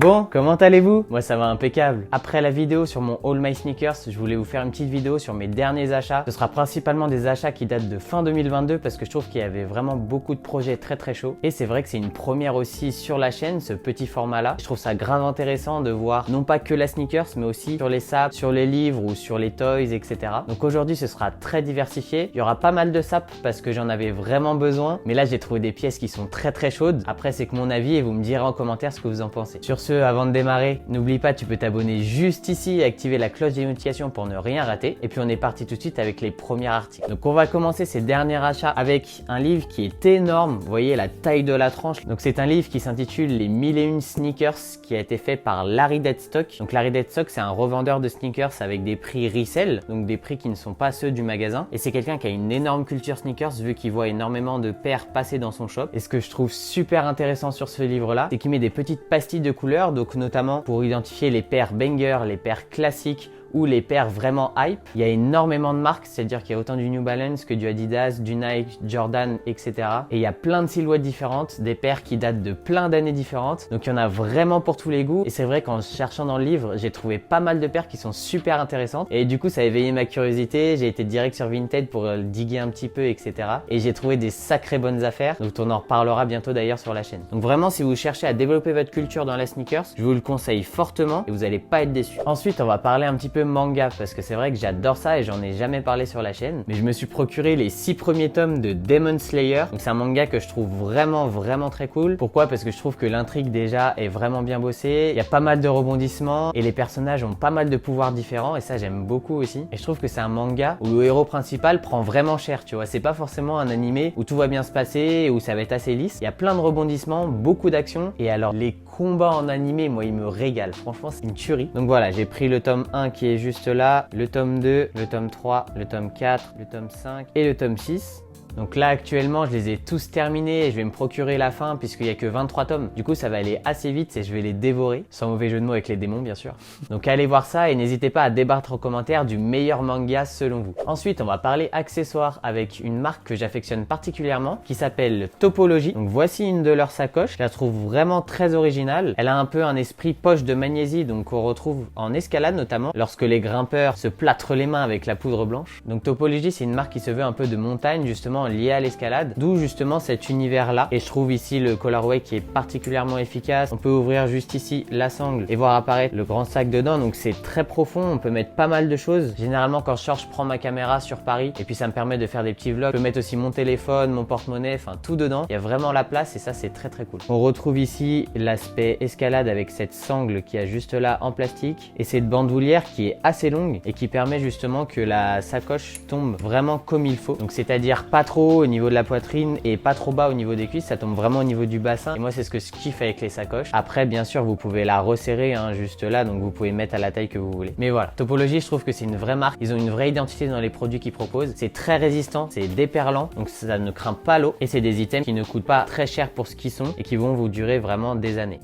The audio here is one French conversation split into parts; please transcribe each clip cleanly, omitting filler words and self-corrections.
Bon, comment allez-vous? Moi ça va impeccable. Après la vidéo sur mon All My Sneakers, je voulais vous faire une petite vidéo sur mes derniers achats. Ce sera principalement des achats qui datent de fin 2022 parce que je trouve qu'il y avait vraiment beaucoup de projets très chauds. Et c'est vrai que c'est une première aussi sur la chaîne, ce petit format là. Je trouve ça grave intéressant de voir non pas que la sneakers mais aussi sur les sapes, sur les livres ou sur les toys, etc. Donc aujourd'hui ce sera très diversifié. Il y aura pas mal de sapes parce que j'en avais vraiment besoin. Mais là j'ai trouvé des pièces qui sont très chaudes. Après c'est que mon avis et vous me direz en commentaire ce que vous en pensez. Sur ce, avant de démarrer, n'oublie pas, tu peux t'abonner juste ici et activer la cloche des notifications pour ne rien rater. Et puis on est parti tout de suite avec les premiers articles. Donc on va commencer ces derniers achats avec un livre qui est énorme. Vous voyez la taille de la tranche. Donc c'est un livre qui s'intitule Les 1001 Sneakers qui a été fait par Larry Deadstock. Donc Larry Deadstock c'est un revendeur de sneakers avec des prix resell, donc des prix qui ne sont pas ceux du magasin. Et c'est quelqu'un qui a une énorme culture sneakers vu qu'il voit énormément de paires passer dans son shop. Et ce que je trouve super intéressant sur ce livre-là, c'est qu'il met des petites pastilles de couleurs, donc notamment pour identifier les paires banger, les paires classiques ou les paires vraiment hype. Il y a énormément de marques, c'est-à-dire qu'il y a autant du New Balance que du Adidas, du Nike, Jordan, etc. Et il y a plein de silhouettes différentes, des paires qui datent de plein d'années différentes. Donc il y en a vraiment pour tous les goûts. Et c'est vrai qu'en cherchant dans le livre, j'ai trouvé pas mal de paires qui sont super intéressantes. Et du coup, ça a éveillé ma curiosité. J'ai été direct sur Vinted pour diguer un petit peu, etc. Et j'ai trouvé des sacrées bonnes affaires. Donc on en reparlera bientôt d'ailleurs sur la chaîne. Donc vraiment, si vous cherchez à développer votre culture dans la sneakers, je vous le conseille fortement et vous n'allez pas être déçus. Ensuite, on va parler un petit peu manga parce que c'est vrai que j'adore ça et j'en ai jamais parlé sur la chaîne, mais je me suis procuré les 6 premiers tomes de Demon Slayer. Donc c'est un manga que je trouve vraiment très cool. Pourquoi? Parce que je trouve que l'intrigue déjà est vraiment bien bossée, il y a pas mal de rebondissements et les personnages ont pas mal de pouvoirs différents et ça j'aime beaucoup aussi. Et je trouve que c'est un manga où le héros principal prend vraiment cher, tu vois, c'est pas forcément un animé où tout va bien se passer et où ça va être assez lisse. Il y a plein de rebondissements, beaucoup d'action et alors les combats en animé, moi ils me régalent, franchement c'est une tuerie. Donc voilà, j'ai pris le tome 1 qui est juste là, le tome 2, le tome 3, le tome 4, le tome 5 et le tome 6. Donc là actuellement je les ai tous terminés et je vais me procurer la fin puisqu'il n'y a que 23 tomes. Du coup ça va aller assez vite et je vais les dévorer. Sans mauvais jeu de mots avec les démons bien sûr. Donc allez voir ça et n'hésitez pas à débattre en commentaire du meilleur manga selon vous. Ensuite on va parler accessoires avec une marque que j'affectionne particulièrement qui s'appelle Topology. Donc voici une de leurs sacoches. Je la trouve vraiment très originale. Elle a un peu un esprit poche de magnésie donc qu'on retrouve en escalade notamment lorsque les grimpeurs se plâtrent les mains avec la poudre blanche. Donc Topology c'est une marque qui se veut un peu de montagne justement lié à l'escalade, d'où justement cet univers là. Et je trouve ici le colorway qui est particulièrement efficace. On peut ouvrir juste ici la sangle et voir apparaître le grand sac dedans, donc c'est très profond, on peut mettre pas mal de choses. Généralement quand je sors je prends ma caméra sur Paris et puis ça me permet de faire des petits vlogs. Je peux mettre aussi mon téléphone, mon porte-monnaie, enfin tout dedans. Il y a vraiment la place et ça c'est très cool. On retrouve ici l'aspect escalade avec cette sangle qui a juste là en plastique et cette bandoulière qui est assez longue et qui permet justement que la sacoche tombe vraiment comme il faut. Donc c'est-à-dire pas trop au niveau de la poitrine et pas trop bas au niveau des cuisses, ça tombe vraiment au niveau du bassin et moi c'est ce que je kiffe avec les sacoches. Après bien sûr vous pouvez la resserrer juste là, donc vous pouvez mettre à la taille que vous voulez. Mais voilà, Topology je trouve que c'est une vraie marque, ils ont une vraie identité dans les produits qu'ils proposent, c'est très résistant, c'est déperlant donc ça ne craint pas l'eau et c'est des items qui ne coûtent pas très cher pour ce qu'ils sont et qui vont vous durer vraiment des années.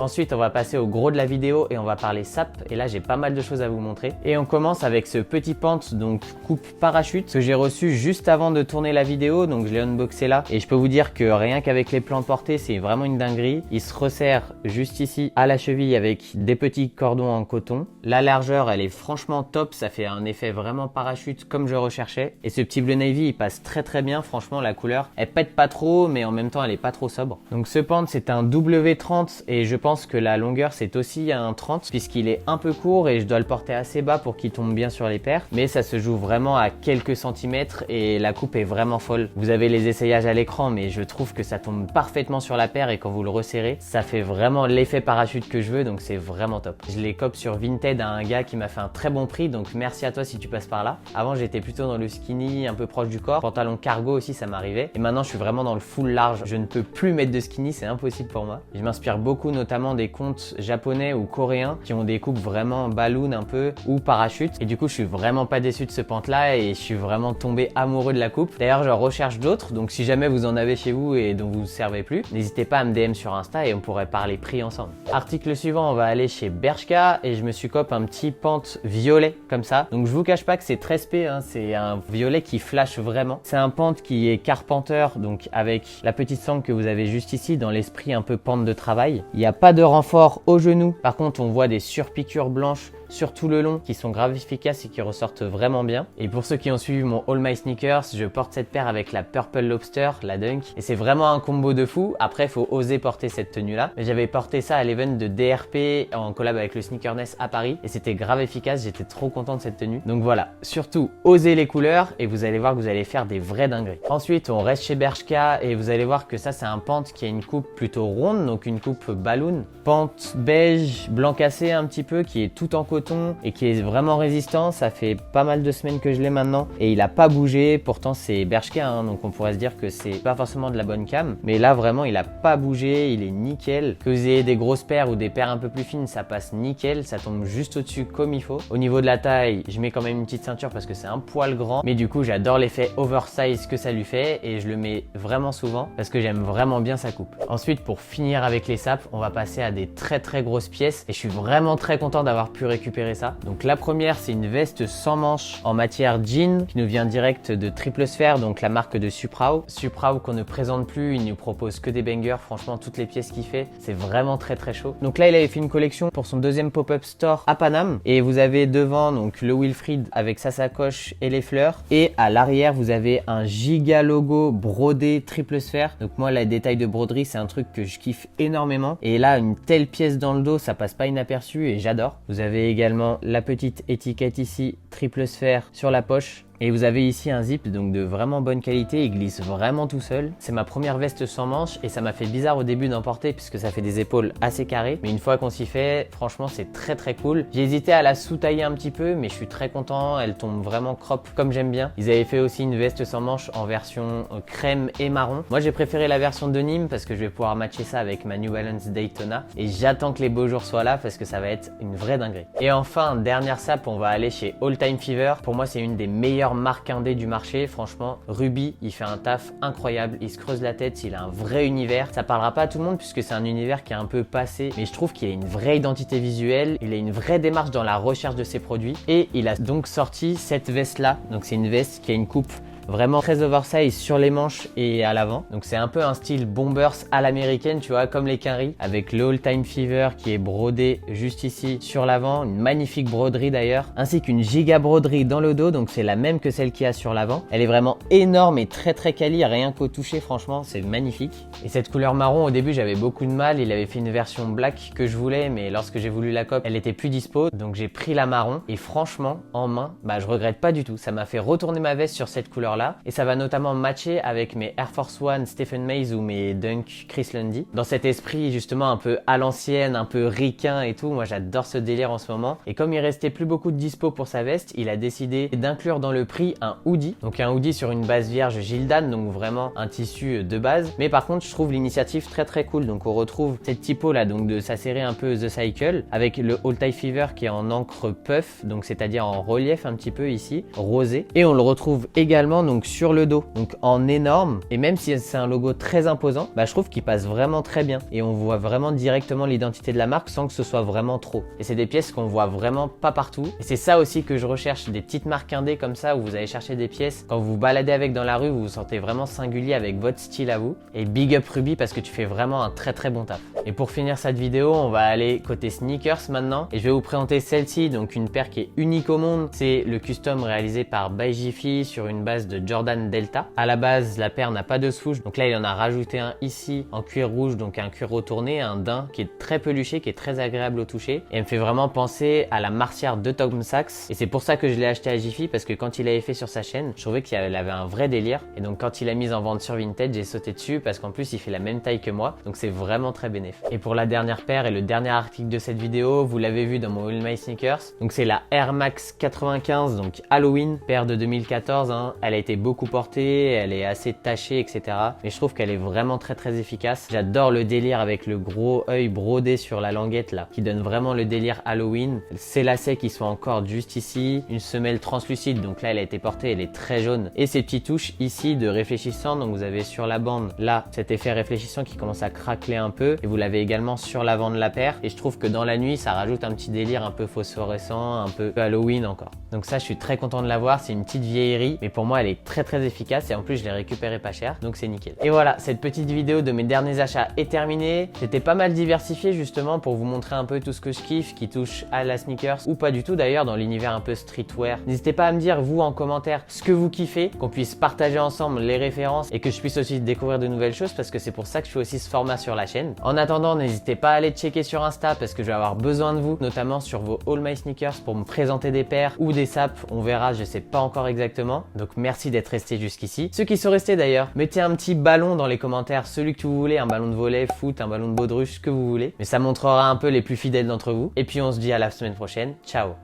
Ensuite, on va passer au gros de la vidéo et on va parler sap. Et là, j'ai pas mal de choses à vous montrer. Et on commence avec ce petit pant, donc coupe parachute, que j'ai reçu juste avant de tourner la vidéo. Donc, je l'ai unboxé là. Et je peux vous dire que rien qu'avec les plans portés, c'est vraiment une dinguerie. Il se resserre juste ici à la cheville avec des petits cordons en coton. La largeur, elle est franchement top. Ça fait un effet vraiment parachute comme je recherchais. Et ce petit bleu navy, il passe très bien. Franchement, la couleur, elle pète pas trop, mais en même temps, elle est pas trop sobre. Donc, ce pant, c'est un W30 et je pense que la longueur c'est aussi un 30 puisqu'il est un peu court et je dois le porter assez bas pour qu'il tombe bien sur les paires, mais ça se joue vraiment à quelques centimètres et la coupe est vraiment folle. Vous avez les essayages à l'écran mais je trouve que ça tombe parfaitement sur la paire et quand vous le resserrez ça fait vraiment l'effet parachute que je veux, donc c'est vraiment top. Je les cope sur Vinted à un gars qui m'a fait un très bon prix, donc merci à toi si tu passes par là. Avant j'étais plutôt dans le skinny un peu proche du corps, pantalon cargo aussi ça m'arrivait et maintenant je suis vraiment dans le full large. Je ne peux plus mettre de skinny, c'est impossible pour moi. Je m'inspire beaucoup notamment des comptes japonais ou coréens qui ont des coupes vraiment balloon un peu ou parachute et du coup je suis vraiment pas déçu de ce pant là et je suis vraiment tombé amoureux de la coupe. D'ailleurs je recherche d'autres, donc si jamais vous en avez chez vous et dont vous ne servez plus, n'hésitez pas à me DM sur Insta et on pourrait parler prix ensemble. Article suivant, on va aller chez Bershka et je me suis cope un petit pant violet comme ça. Donc je vous cache pas que c'est très spé, c'est un violet qui flash vraiment. C'est un pant qui est Carpenter, donc avec la petite sangle que vous avez juste ici dans l'esprit un peu pente de travail. Il n'y a pas pas de renfort au genou. Par contre, on voit des surpiqûres blanches sur tout le long qui sont grave efficaces et qui ressortent vraiment bien. Et pour ceux qui ont suivi mon All My Sneakers, je porte cette paire avec la Purple Lobster, la Dunk. Et c'est vraiment un combo de fou. Après, il faut oser porter cette tenue-là. Mais j'avais porté ça à l'event de DRP en collab avec le Sneakerness à Paris. Et c'était grave efficace. J'étais trop content de cette tenue. Donc voilà, surtout osez les couleurs et vous allez voir que vous allez faire des vraies dingueries. Ensuite, on reste chez Bershka et vous allez voir que ça, c'est un pant qui a une coupe plutôt ronde, donc une coupe balloon. Pant beige, blanc cassé un petit peu, qui est tout en coton et qui est vraiment résistant. Ça fait pas mal de semaines que je l'ai maintenant et il a pas bougé. Pourtant c'est Bershka, hein, donc on pourrait se dire que c'est pas forcément de la bonne cam, mais là vraiment il a pas bougé, il est nickel. Que vous ayez des grosses paires ou des paires un peu plus fines, ça passe nickel, ça tombe juste au-dessus comme il faut. Au niveau de la taille, je mets quand même une petite ceinture parce que c'est un poil grand, mais du coup j'adore l'effet oversize que ça lui fait et je le mets vraiment souvent parce que j'aime vraiment bien sa coupe. Ensuite, pour finir avec les sapes, on va passer à des très grosses pièces et je suis vraiment très content d'avoir pu récupérer ça. Donc la première, c'est une veste sans manches en matière jean qui nous vient direct de Triple Sphere, donc la marque de Suprao. Suprao qu'on ne présente plus, il nous propose que des bangers. Franchement, toutes les pièces qu'il fait, c'est vraiment très chaud. Donc là, il avait fait une collection pour son deuxième pop-up store à Paname et vous avez devant donc le Wilfried avec sa sacoche et les fleurs et à l'arrière, vous avez un giga logo brodé Triple Sphere. Donc moi, les détails de broderie, c'est un truc que je kiffe énormément et là, une telle pièce dans le dos, ça passe pas inaperçu et j'adore. Vous avez également la petite étiquette ici, Triple Sphere sur la poche. Et vous avez ici un zip donc de vraiment bonne qualité, il glisse vraiment tout seul. C'est ma première veste sans manches et ça m'a fait bizarre au début d'en porter puisque ça fait des épaules assez carrées. Mais une fois qu'on s'y fait, franchement c'est très cool. J'ai hésité à la sous-tailler un petit peu mais je suis très content, elle tombe vraiment crop comme j'aime bien. Ils avaient fait aussi une veste sans manches en version crème et marron. Moi j'ai préféré la version de Nîmes parce que je vais pouvoir matcher ça avec ma New Balance Daytona. Et j'attends que les beaux jours soient là parce que ça va être une vraie dinguerie. Et enfin, dernière sape, on va aller chez All Time Fever. Pour moi c'est une des meilleures marque indé du marché, franchement. Ruby, il fait un taf incroyable, il se creuse la tête, il a un vrai univers. Ça parlera pas à tout le monde puisque c'est un univers qui est un peu passé, mais je trouve qu'il a une vraie identité visuelle, il a une vraie démarche dans la recherche de ses produits et il a donc sorti cette veste là. Donc c'est une veste qui a une coupe vraiment très oversize sur les manches et à l'avant. Donc c'est un peu un style bombers à l'américaine, tu vois, comme les Quinry, avec le All Time Fever qui est brodé juste ici sur l'avant, une magnifique broderie d'ailleurs, ainsi qu'une giga broderie dans le dos, donc c'est la même que celle qu'il y a sur l'avant. Elle est vraiment énorme et très quali, rien qu'au toucher, franchement, c'est magnifique. Et cette couleur marron, au début, j'avais beaucoup de mal, il avait fait une version black que je voulais, mais lorsque j'ai voulu la cope, elle était plus dispo, donc j'ai pris la marron et franchement, en main, je regrette pas du tout. Ça m'a fait retourner ma veste sur cette couleur là et ça va notamment matcher avec mes Air Force One Stephen Mays ou mes Dunk Chris Lundy dans cet esprit justement un peu à l'ancienne, un peu ricain et tout. Moi j'adore ce délire en ce moment et comme il restait plus beaucoup de dispo pour sa veste, il a décidé d'inclure dans le prix un hoodie, donc un hoodie sur une base vierge Gildan, donc vraiment un tissu de base, mais par contre je trouve l'initiative très cool. Donc on retrouve cette typo là, donc de sa série un peu The Cycle avec le All Time Fever qui est en encre puff, donc c'est-à-dire en relief un petit peu ici, rosé, et on le retrouve également donc sur le dos, donc en énorme. Et même si c'est un logo très imposant, je trouve qu'il passe vraiment très bien et on voit vraiment directement l'identité de la marque sans que ce soit vraiment trop. Et c'est des pièces qu'on voit vraiment pas partout. Et c'est ça aussi que je recherche, des petites marques indé comme ça où vous allez chercher des pièces, quand vous vous baladez avec dans la rue, vous vous sentez vraiment singulier avec votre style à vous. Et big up Ruby parce que tu fais vraiment un très bon taf. Et pour finir cette vidéo, on va aller côté sneakers maintenant et je vais vous présenter celle-ci, donc une paire qui est unique au monde. C'est le custom réalisé par By Jiffy sur une base de Jordan Delta. À la base, la paire n'a pas de swoosh, donc là il en a rajouté un ici en cuir rouge, donc un cuir retourné, un daim qui est très peluché, qui est très agréable au toucher et elle me fait vraiment penser à la Martière de Tom Sachs. Et c'est pour ça que je l'ai acheté à Jiffy parce que quand il avait fait sur sa chaîne, je trouvais qu'il avait un vrai délire et donc quand il a mis en vente sur Vinted, j'ai sauté dessus parce qu'en plus il fait la même taille que moi, donc c'est vraiment très bénéf. Et pour la dernière paire et le dernier article de cette vidéo, vous l'avez vu dans mon All My Sneakers, donc c'est la Air Max 95, donc Halloween, paire de 2014, hein. Elle a été beaucoup portée, elle est assez tachée, etc. Mais je trouve qu'elle est vraiment très efficace. J'adore le délire avec le gros œil brodé sur la languette là, qui donne vraiment le délire Halloween. Ces lacets qui sont encore juste ici, une semelle translucide, donc là elle a été portée, elle est très jaune. Et ces petites touches ici de réfléchissant, donc vous avez sur la bande là cet effet réfléchissant qui commence à craqueler un peu, et vous l'avez également sur l'avant de la paire. Et je trouve que dans la nuit ça rajoute un petit délire un peu phosphorescent, un peu Halloween encore. Donc ça, je suis très content de l'avoir. C'est une petite vieillerie, mais pour moi, elle est très efficace et en plus, je l'ai récupérée pas cher, donc c'est nickel. Et voilà, cette petite vidéo de mes derniers achats est terminée. J'étais pas mal diversifié justement pour vous montrer un peu tout ce que je kiffe qui touche à la sneakers ou pas du tout d'ailleurs dans l'univers un peu streetwear. N'hésitez pas à me dire vous en commentaire ce que vous kiffez, qu'on puisse partager ensemble les références et que je puisse aussi découvrir de nouvelles choses parce que c'est pour ça que je fais aussi ce format sur la chaîne. En attendant, n'hésitez pas à aller checker sur Insta parce que je vais avoir besoin de vous, notamment sur vos All My Sneakers pour me présenter des paires ou des sapes, on verra, je sais pas encore exactement. Donc merci d'être resté jusqu'ici. Ceux qui sont restés d'ailleurs, mettez un petit ballon dans les commentaires, celui que vous voulez, un ballon de volley, foot, un ballon de baudruche, ce que vous voulez. Mais ça montrera un peu les plus fidèles d'entre vous. Et puis on se dit à la semaine prochaine. Ciao!